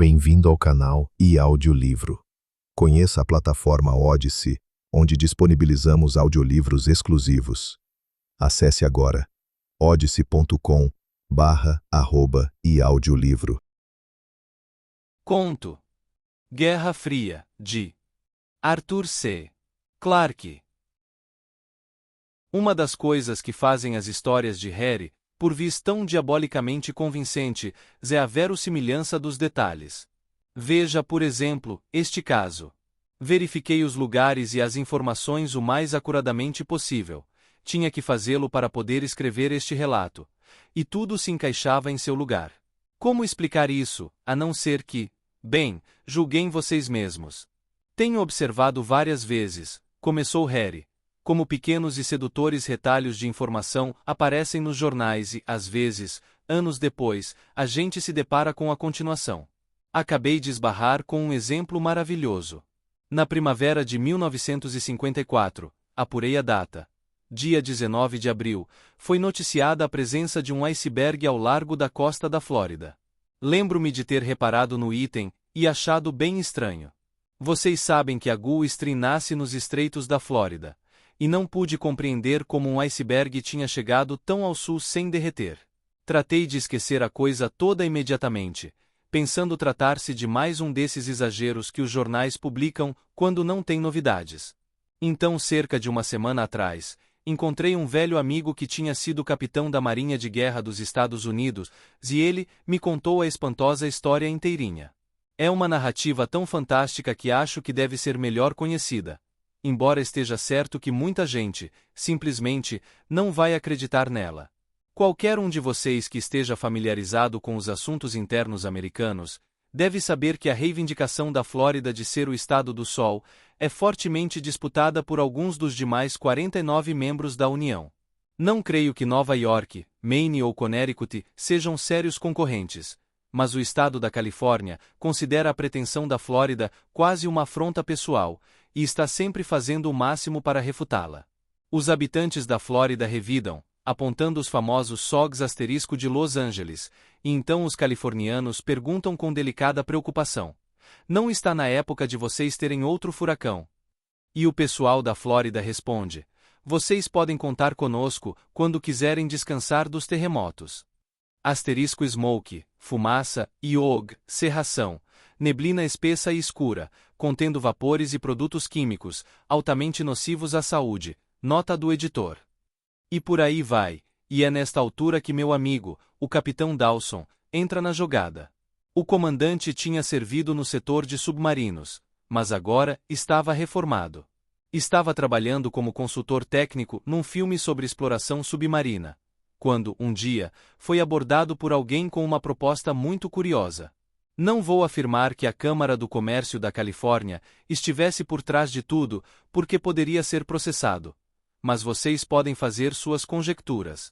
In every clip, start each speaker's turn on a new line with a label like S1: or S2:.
S1: Bem-vindo ao canal e audiolivro. Conheça a plataforma Odyssey, onde disponibilizamos audiolivros exclusivos. Acesse agora odyssey.com/e-audiolivro.
S2: Conto Guerra Fria, de Arthur C. Clarke. Uma das coisas que fazem as histórias de Harry, por vezes tão diabolicamente convincente, é a verossimilhança dos detalhes. Veja, por exemplo, este caso. Verifiquei os lugares e as informações o mais acuradamente possível. Tinha que fazê-lo para poder escrever este relato. E tudo se encaixava em seu lugar. Como explicar isso, a não ser que, bem, julguem vocês mesmos. Tenho observado várias vezes, começou Harry, como pequenos e sedutores retalhos de informação aparecem nos jornais e, às vezes, anos depois, a gente se depara com a continuação. Acabei de esbarrar com um exemplo maravilhoso. Na primavera de 1954, apurei a data. Dia 19 de abril, foi noticiada a presença de um iceberg ao largo da costa da Flórida. Lembro-me de ter reparado no item e achado bem estranho. Vocês sabem que a Gulf Stream nasce nos estreitos da Flórida, e não pude compreender como um iceberg tinha chegado tão ao sul sem derreter. Tratei de esquecer a coisa toda imediatamente, pensando tratar-se de mais um desses exageros que os jornais publicam quando não têm novidades. Então, cerca de uma semana atrás, encontrei um velho amigo que tinha sido capitão da Marinha de Guerra dos Estados Unidos, e ele me contou a espantosa história inteirinha. É uma narrativa tão fantástica que acho que deve ser melhor conhecida. Embora esteja certo que muita gente, simplesmente, não vai acreditar nela. Qualquer um de vocês que esteja familiarizado com os assuntos internos americanos, deve saber que a reivindicação da Flórida de ser o Estado do Sol é fortemente disputada por alguns dos demais 49 membros da União. Não creio que Nova York, Maine ou Connecticut sejam sérios concorrentes, mas o Estado da Califórnia considera a pretensão da Flórida quase uma afronta pessoal, e está sempre fazendo o máximo para refutá-la. Os habitantes da Flórida revidam, apontando os famosos SOGs asterisco de Los Angeles, e então os californianos perguntam com delicada preocupação: não está na época de vocês terem outro furacão? E o pessoal da Flórida responde: vocês podem contar conosco quando quiserem descansar dos terremotos. Asterisco smoke, fumaça, e og, cerração, neblina espessa e escura, contendo vapores e produtos químicos, altamente nocivos à saúde, nota do editor. E por aí vai, e é nesta altura que meu amigo, o capitão Dawson, entra na jogada. O comandante tinha servido no setor de submarinos, mas agora estava reformado. Estava trabalhando como consultor técnico num filme sobre exploração submarina, quando, um dia, foi abordado por alguém com uma proposta muito curiosa. Não vou afirmar que a Câmara do Comércio da Califórnia estivesse por trás de tudo, porque poderia ser processado. Mas vocês podem fazer suas conjecturas.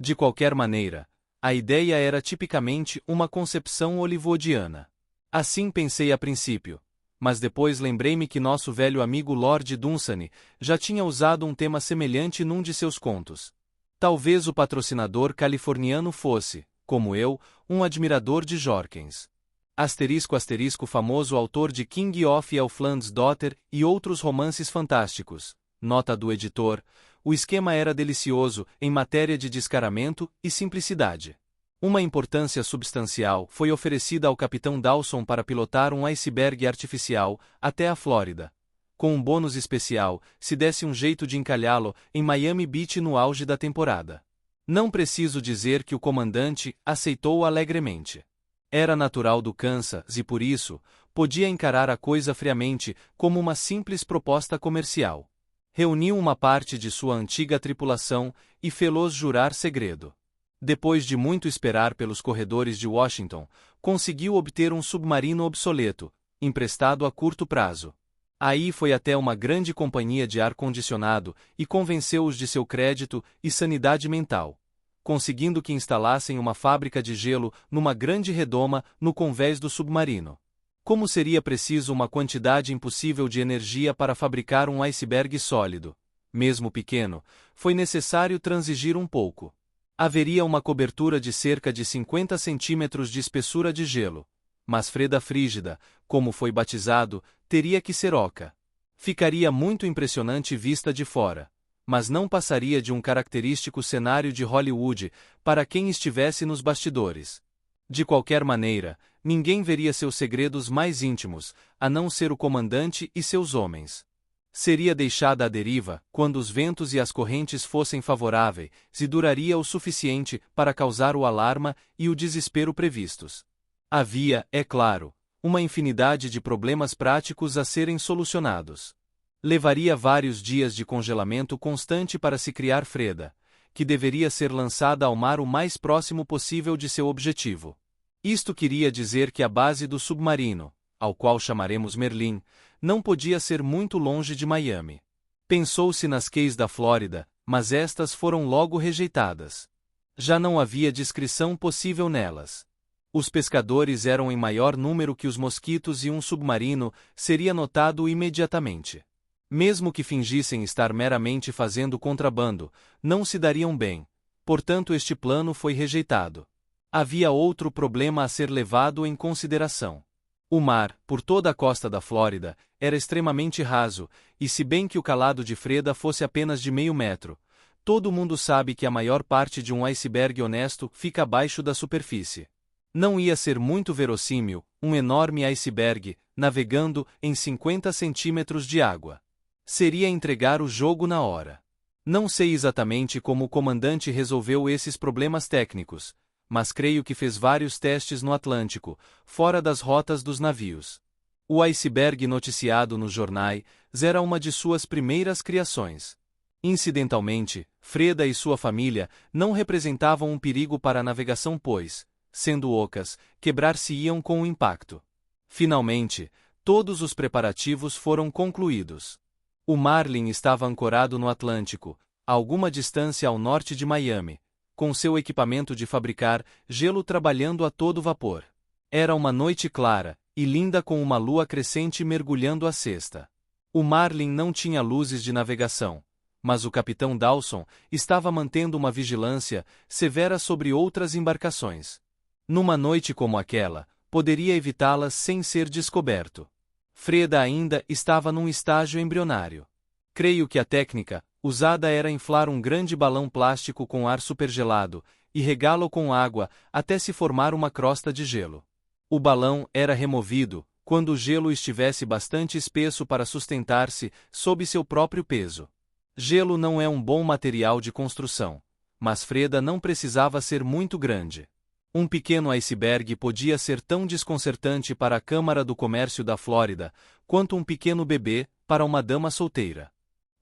S2: De qualquer maneira, a ideia era tipicamente uma concepção hollywoodiana. Assim pensei a princípio, mas depois lembrei-me que nosso velho amigo Lord Dunsany já tinha usado um tema semelhante num de seus contos. Talvez o patrocinador californiano fosse, como eu, um admirador de Jorkins. *** famoso autor de King of Elfland's Daughter e outros romances fantásticos. Nota do editor: o esquema era delicioso em matéria de descaramento e simplicidade. Uma importância substancial foi oferecida ao capitão Dawson para pilotar um iceberg artificial até a Flórida. Com um bônus especial, se desse um jeito de encalhá-lo em Miami Beach no auge da temporada. Não preciso dizer que o comandante aceitou alegremente. Era natural do Kansas e por isso, podia encarar a coisa friamente como uma simples proposta comercial. Reuniu uma parte de sua antiga tripulação e fê-los jurar segredo. Depois de muito esperar pelos corredores de Washington, conseguiu obter um submarino obsoleto, emprestado a curto prazo. Aí foi até uma grande companhia de ar-condicionado e convenceu-os de seu crédito e sanidade mental, conseguindo que instalassem uma fábrica de gelo numa grande redoma no convés do submarino. Como seria preciso uma quantidade impossível de energia para fabricar um iceberg sólido, mesmo pequeno, foi necessário transigir um pouco. Haveria uma cobertura de cerca de 50 centímetros de espessura de gelo, mas Freda Frígida, como foi batizado, teria que ser oca. Ficaria muito impressionante vista de fora, mas não passaria de um característico cenário de Hollywood para quem estivesse nos bastidores. De qualquer maneira, ninguém veria seus segredos mais íntimos, a não ser o comandante e seus homens. Seria deixada à deriva quando os ventos e as correntes fossem favoráveis e duraria o suficiente para causar o alarma e o desespero previstos. Havia, é claro, uma infinidade de problemas práticos a serem solucionados. Levaria vários dias de congelamento constante para se criar Freda, que deveria ser lançada ao mar o mais próximo possível de seu objetivo. Isto queria dizer que a base do submarino, ao qual chamaremos Merlin, não podia ser muito longe de Miami. Pensou-se nas queis da Flórida, mas estas foram logo rejeitadas. Já não havia descrição possível nelas. Os pescadores eram em maior número que os mosquitos e um submarino seria notado imediatamente. Mesmo que fingissem estar meramente fazendo contrabando, não se dariam bem, portanto este plano foi rejeitado. Havia outro problema a ser levado em consideração. O mar, por toda a costa da Flórida, era extremamente raso, e se bem que o calado de Freda fosse apenas de meio metro, todo mundo sabe que a maior parte de um iceberg honesto fica abaixo da superfície. Não ia ser muito verossímil um enorme iceberg navegando em 50 centímetros de água. Seria entregar o jogo na hora. Não sei exatamente como o comandante resolveu esses problemas técnicos, mas creio que fez vários testes no Atlântico, fora das rotas dos navios. O iceberg noticiado nos jornais era uma de suas primeiras criações. Incidentalmente, Freda e sua família não representavam um perigo para a navegação pois, sendo ocas, quebrar-se-iam com o impacto. Finalmente, todos os preparativos foram concluídos. O Marlin estava ancorado no Atlântico, a alguma distância ao norte de Miami, com seu equipamento de fabricar gelo trabalhando a todo vapor. Era uma noite clara, e linda com uma lua crescente mergulhando a cesta. O Marlin não tinha luzes de navegação, mas o capitão Dawson estava mantendo uma vigilância severa sobre outras embarcações. Numa noite como aquela, poderia evitá-las sem ser descoberto. Freda ainda estava num estágio embrionário. Creio que a técnica usada era inflar um grande balão plástico com ar supergelado e regá-lo com água até se formar uma crosta de gelo. O balão era removido quando o gelo estivesse bastante espesso para sustentar-se sob seu próprio peso. Gelo não é um bom material de construção, mas Freda não precisava ser muito grande. Um pequeno iceberg podia ser tão desconcertante para a Câmara do Comércio da Flórida quanto um pequeno bebê para uma dama solteira.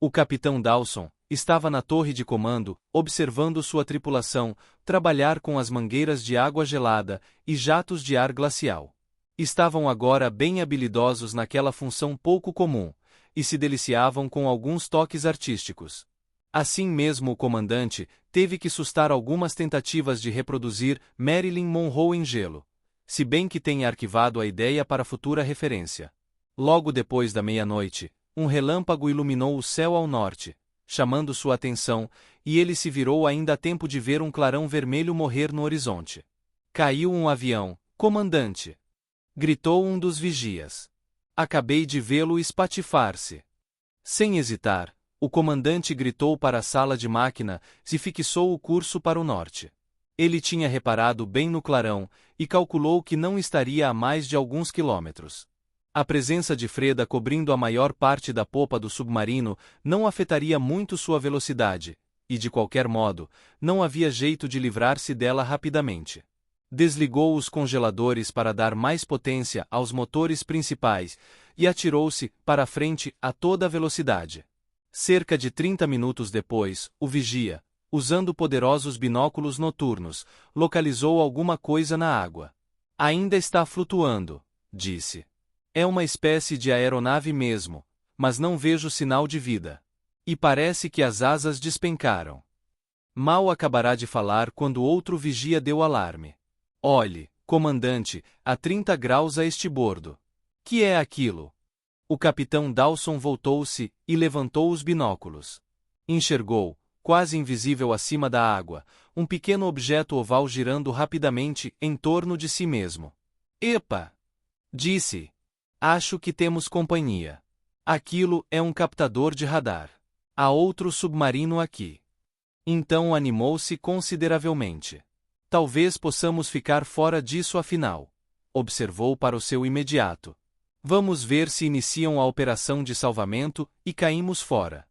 S2: O capitão Dawson estava na torre de comando, observando sua tripulação trabalhar com as mangueiras de água gelada e jatos de ar glacial. Estavam agora bem habilidosos naquela função pouco comum, e se deliciavam com alguns toques artísticos. Assim mesmo o comandante teve que sustar algumas tentativas de reproduzir Marilyn Monroe em gelo, se bem que tenha arquivado a ideia para futura referência. Logo depois da meia-noite, um relâmpago iluminou o céu ao norte, chamando sua atenção, e ele se virou ainda a tempo de ver um clarão vermelho morrer no horizonte. Caiu um avião, comandante! Gritou um dos vigias. Acabei de vê-lo espatifar-se. Sem hesitar, o comandante gritou para a sala de máquina e fixou o curso para o norte. Ele tinha reparado bem no clarão e calculou que não estaria a mais de alguns quilômetros. A presença de Freda cobrindo a maior parte da popa do submarino não afetaria muito sua velocidade, e de qualquer modo, não havia jeito de livrar-se dela rapidamente. Desligou os congeladores para dar mais potência aos motores principais e atirou-se para a frente a toda velocidade. Cerca de 30 minutos depois, o vigia, usando poderosos binóculos noturnos, localizou alguma coisa na água. Ainda está flutuando, disse. É uma espécie de aeronave mesmo, mas não vejo sinal de vida. E parece que as asas despencaram. Mal acabará de falar quando outro vigia deu alarme. Olhe, comandante, a 30 graus a estibordo. Que é aquilo? O capitão Dawson voltou-se e levantou os binóculos. Enxergou, quase invisível acima da água, um pequeno objeto oval girando rapidamente em torno de si mesmo. Epa! Disse. Acho que temos companhia. Aquilo é um captador de radar. Há outro submarino aqui. Então animou-se consideravelmente. Talvez possamos ficar fora disso afinal. Observou para o seu imediato. Vamos ver se iniciam a operação de salvamento e caímos fora.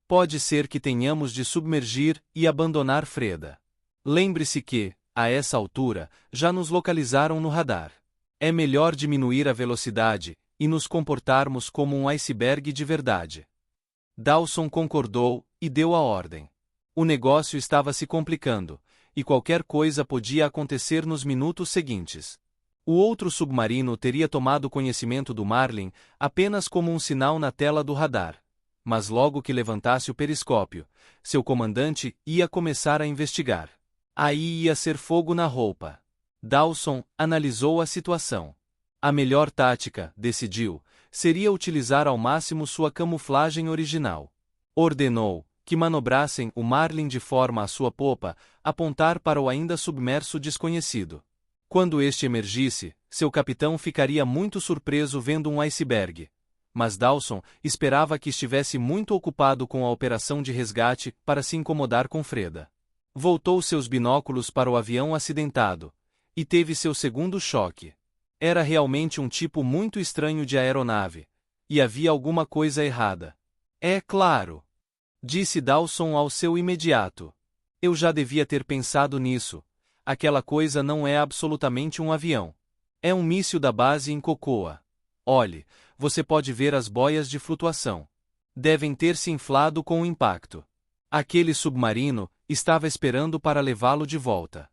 S2: Pode ser que tenhamos de submergir e abandonar Freda. Lembre-se que, a essa altura, já nos localizaram no radar. É melhor diminuir a velocidade e nos comportarmos como um iceberg de verdade. Dawson concordou e deu a ordem. O negócio estava se complicando, e qualquer coisa podia acontecer nos minutos seguintes. O outro submarino teria tomado conhecimento do Marlin apenas como um sinal na tela do radar. Mas logo que levantasse o periscópio, seu comandante ia começar a investigar. Aí ia ser fogo na roupa. Dawson analisou a situação. A melhor tática, decidiu, seria utilizar ao máximo sua camuflagem original. Ordenou que manobrassem o Marlin de forma a sua popa apontar para o ainda submerso desconhecido. Quando este emergisse, seu capitão ficaria muito surpreso vendo um iceberg. Mas Dawson esperava que estivesse muito ocupado com a operação de resgate para se incomodar com Freda. Voltou seus binóculos para o avião acidentado, e teve seu segundo choque. Era realmente um tipo muito estranho de aeronave, e havia alguma coisa errada. É claro, disse Dawson ao seu imediato. Eu já devia ter pensado nisso. Aquela coisa não é absolutamente um avião. É um míssil da base em Cocoa. Olhe, você pode ver as boias de flutuação. Devem ter se inflado com o impacto. Aquele submarino estava esperando para levá-lo de volta.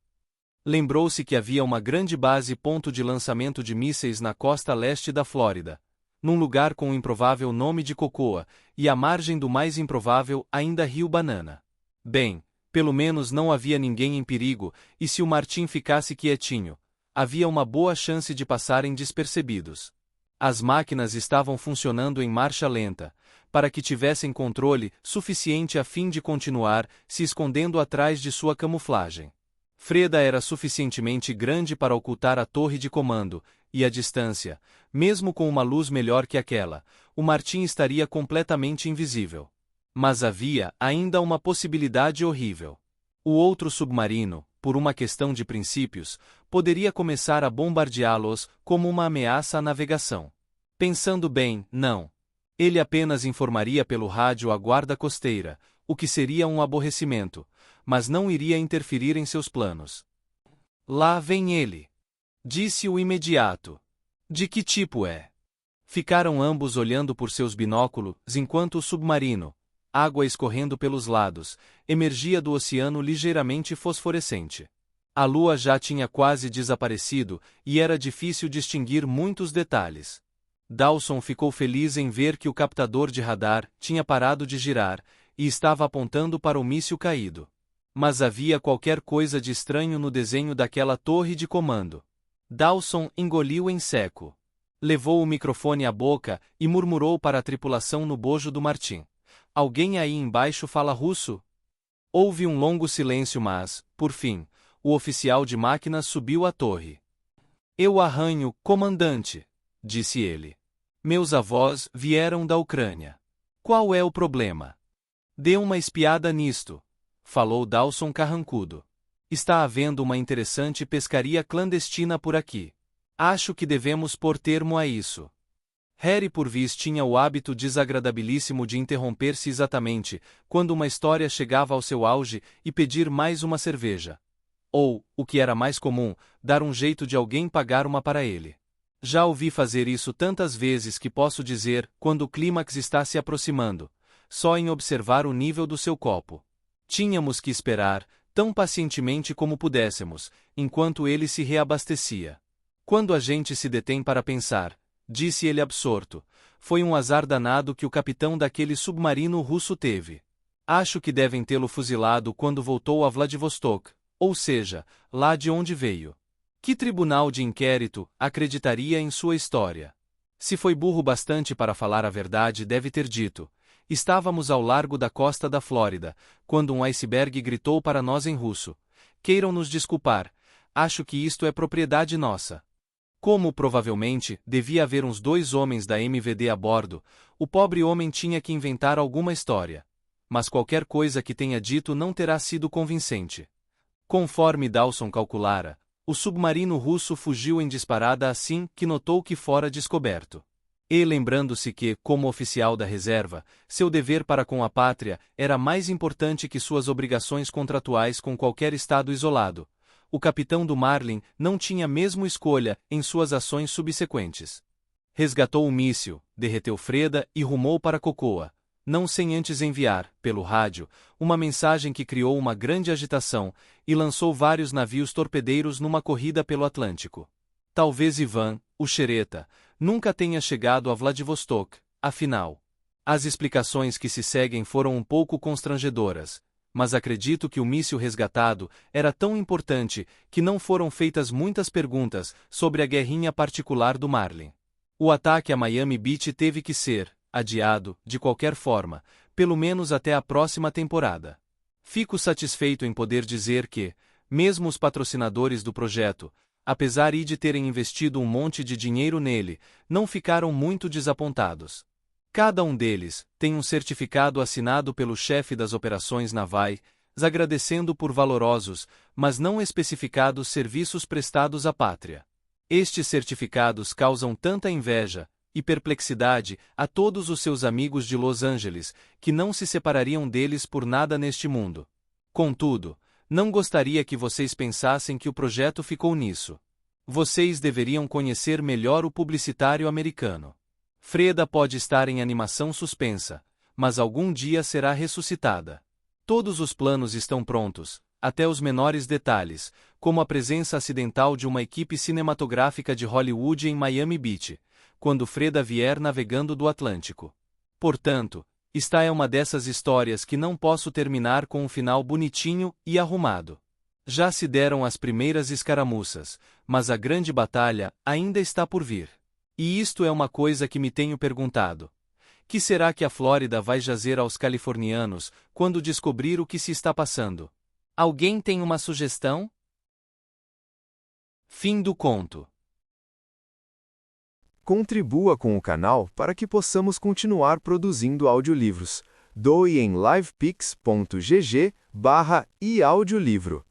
S2: Lembrou-se que havia uma grande base ponto de lançamento de mísseis na costa leste da Flórida, num lugar com o improvável nome de Cocoa, e à margem do mais improvável ainda Rio Banana. Bem, pelo menos não havia ninguém em perigo, e se o Martin ficasse quietinho, havia uma boa chance de passarem despercebidos. As máquinas estavam funcionando em marcha lenta, para que tivessem controle suficiente a fim de continuar se escondendo atrás de sua camuflagem. Freda era suficientemente grande para ocultar a torre de comando, e a distância, mesmo com uma luz melhor que aquela, o Martin estaria completamente invisível. Mas havia ainda uma possibilidade horrível. O outro submarino, por uma questão de princípios, poderia começar a bombardeá-los como uma ameaça à navegação. Pensando bem, não. Ele apenas informaria pelo rádio a guarda costeira, o que seria um aborrecimento, mas não iria interferir em seus planos. Lá vem ele, disse o imediato. De que tipo é? Ficaram ambos olhando por seus binóculos enquanto o submarino, água escorrendo pelos lados, emergia do oceano ligeiramente fosforescente. A lua já tinha quase desaparecido e era difícil distinguir muitos detalhes. Dawson ficou feliz em ver que o captador de radar tinha parado de girar e estava apontando para o míssil caído. Mas havia qualquer coisa de estranho no desenho daquela torre de comando. Dawson engoliu em seco. Levou o microfone à boca e murmurou para a tripulação no bojo do Martin. Alguém aí embaixo fala russo? Houve um longo silêncio mas, por fim, o oficial de máquinas subiu à torre. Eu arranho, comandante, disse ele. Meus avós vieram da Ucrânia. Qual é o problema? Dê uma espiada nisto, falou Dawson carrancudo. Está havendo uma interessante pescaria clandestina por aqui. Acho que devemos pôr termo a isso. Harry Purvis tinha o hábito desagradabilíssimo de interromper-se exatamente quando uma história chegava ao seu auge e pedir mais uma cerveja. Ou, o que era mais comum, dar um jeito de alguém pagar uma para ele. Já ouvi fazer isso tantas vezes que posso dizer, quando o clímax está se aproximando, só em observar o nível do seu copo. Tínhamos que esperar, tão pacientemente como pudéssemos, enquanto ele se reabastecia. Quando a gente se detém para pensar, disse ele absorto, foi um azar danado que o capitão daquele submarino russo teve. Acho que devem tê-lo fuzilado quando voltou a Vladivostok, ou seja, lá de onde veio. Que tribunal de inquérito acreditaria em sua história? Se foi burro bastante para falar a verdade, deve ter dito: estávamos ao largo da costa da Flórida, quando um iceberg gritou para nós em russo: queiram nos desculpar, acho que isto é propriedade nossa. Como, provavelmente, devia haver uns 2 homens da MVD a bordo, o pobre homem tinha que inventar alguma história. Mas qualquer coisa que tenha dito não terá sido convincente. Conforme Dawson calculara, o submarino russo fugiu em disparada assim que notou que fora descoberto. E lembrando-se que, como oficial da reserva, seu dever para com a pátria era mais importante que suas obrigações contratuais com qualquer estado isolado, o capitão do Marlin não tinha mesmo escolha em suas ações subsequentes. Resgatou o míssil, derreteu Freda e rumou para Cocoa, não sem antes enviar, pelo rádio, uma mensagem que criou uma grande agitação e lançou vários navios torpedeiros numa corrida pelo Atlântico. Talvez Ivan, o xereta, nunca tenha chegado a Vladivostok, afinal. As explicações que se seguem foram um pouco constrangedoras, mas acredito que o míssil resgatado era tão importante que não foram feitas muitas perguntas sobre a guerrinha particular do Marlin. O ataque a Miami Beach teve que ser adiado, de qualquer forma, pelo menos até a próxima temporada. Fico satisfeito em poder dizer que, mesmo os patrocinadores do projeto, apesar de terem investido um monte de dinheiro nele, não ficaram muito desapontados. Cada um deles tem um certificado assinado pelo chefe das operações navais, agradecendo por valorosos, mas não especificados serviços prestados à pátria. Estes certificados causam tanta inveja e perplexidade a todos os seus amigos de Los Angeles, que não se separariam deles por nada neste mundo. Contudo, não gostaria que vocês pensassem que o projeto ficou nisso. Vocês deveriam conhecer melhor o publicitário americano. Freda pode estar em animação suspensa, mas algum dia será ressuscitada. Todos os planos estão prontos, até os menores detalhes, como a presença acidental de uma equipe cinematográfica de Hollywood em Miami Beach, quando Freda vier navegando do Atlântico. Portanto, esta é uma dessas histórias que não posso terminar com um final bonitinho e arrumado. Já se deram as primeiras escaramuças, mas a grande batalha ainda está por vir. E isto é uma coisa que me tenho perguntado. Que será que a Flórida vai jazer aos californianos quando descobrir o que se está passando? Alguém tem uma sugestão? Fim do conto.
S3: Contribua com o canal para que possamos continuar produzindo audiolivros. Doe em livepix.gg/eaudiolivro.